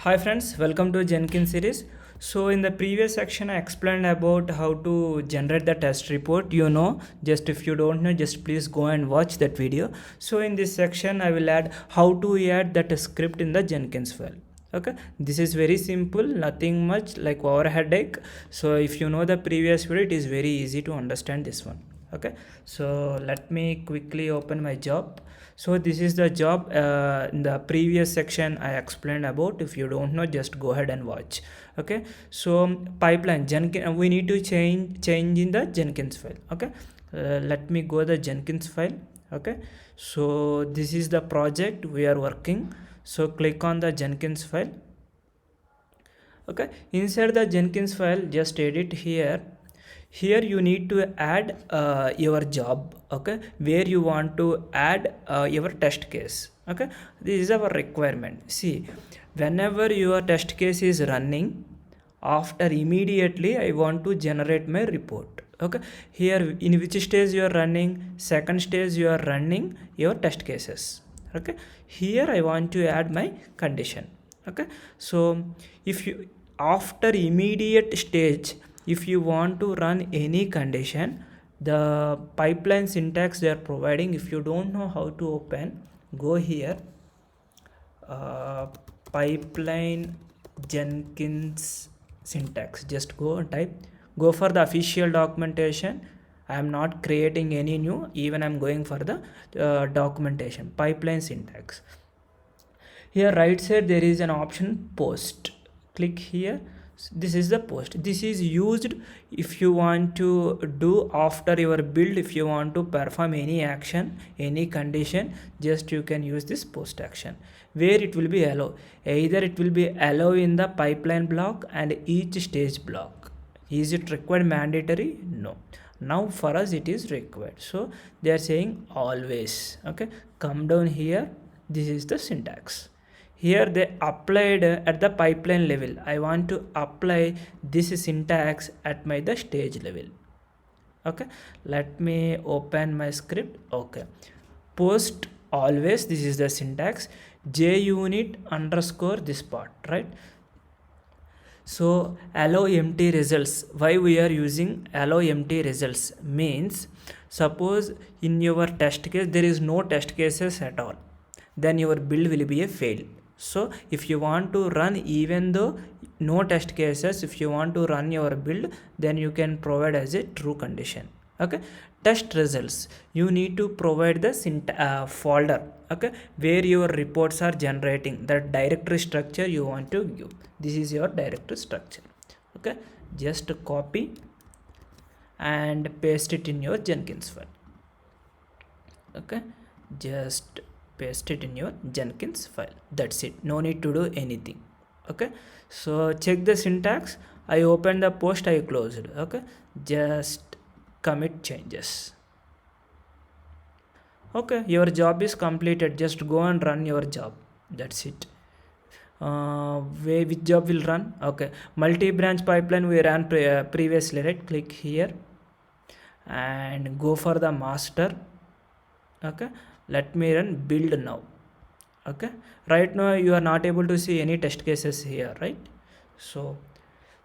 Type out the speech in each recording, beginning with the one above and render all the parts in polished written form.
Hi friends, welcome to Jenkins series. So in the previous section I explained about how to generate the test report. Just if you don't know, just please go and watch that video. So in this section I will add how to add that script in the Jenkins file. Okay, this is very simple, nothing much like our headache. So if you know the previous video, it is very easy to understand this one. Okay, so let me quickly open my job. So this is the job. In the previous section I explained about. If you don't know, just go ahead and watch. Okay, so pipeline Jenkins, we need to change in the Jenkins file. Okay, let me go the Jenkins file. Okay, so this is the project we are working. So click on the Jenkins file. Okay, inside the Jenkins file, just edit here. Here you need to add your job. Okay, where you want to add your test case. Okay, this is our requirement. See, whenever your test case is running, after immediately I want to generate my report. Okay, here in which stage you are running, second stage you are running your test cases. Okay, here I want to add my condition. Okay, so if you, after immediate stage, if you want to run any condition, the pipeline syntax they are providing. If you don't know how to open, go here, uh, pipeline Jenkins syntax, just go and type, go for the official documentation. I am not creating any new, even I am going for the documentation pipeline syntax. Here right side there is an option post, click here. This is the post. This is used if you want to do after your build. If you want to perform any action, any condition, just you can use this post action, where it will be allow, either it will be allow in the pipeline block and each stage block. Is it required mandatory? No. Now for us it is required, so they are saying always. Okay, come down here. This is the syntax. Here they applied at the pipeline level. I want to apply this syntax at my the stage level. Okay, let me open my script. Okay, post always, this is the syntax, JUnit underscore this part, right? So allow empty results. Why we are using allow empty results means, suppose in your test case there is no test cases at all, then your build will be a fail. So if you want to run, even though no test cases, if you want to run your build, then you can provide as a true condition. Okay, test results, you need to provide the folder. Okay, where your reports are generating, that directory structure you want to give. This is your directory structure. Okay, just copy and paste it in your Jenkins file. Okay, just paste it in your Jenkins file. That's it, no need to do anything. Okay, so check the syntax. I opened the post, I closed. Okay, just commit changes. Okay, your job is completed. Just go and run your job. That's it. Which job will run? Okay, multi-branch pipeline we ran previously, right? Click here and go for the master. Okay, let me run build now. Okay, right now you are not able to see any test cases here, right? So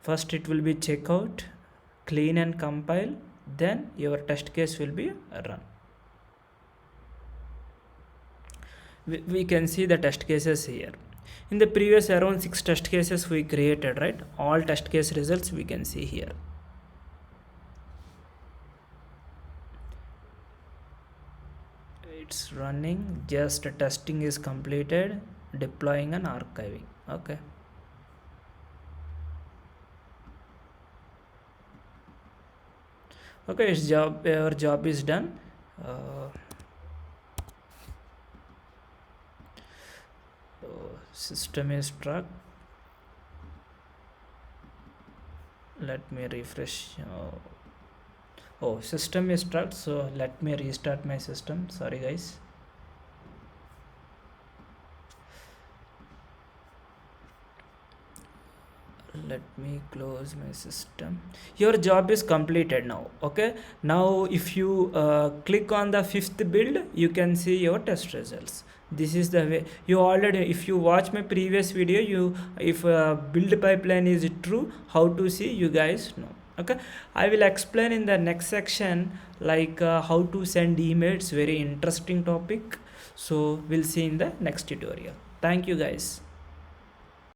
first it will be checkout, clean and compile, then your test case will be run. We can see the test cases here. In the previous around 6 test cases we created, right? All test case results we can see here. It's running, just testing is completed, deploying and archiving. Okay, okay, its job, our job is done. uh, System is struck. Let me refresh. Oh, system is struck, so let me restart my system. Sorry guys. let me close my system. Your job is completed now. Okay, now if you click on the fifth build, you can see your test results. This is the way you already, if you watch my previous video, you, if build pipeline is true, how to see, you guys know. Okay, I will explain in the next section, like how to send emails, very interesting topic. So we'll see in the next tutorial. Thank you guys.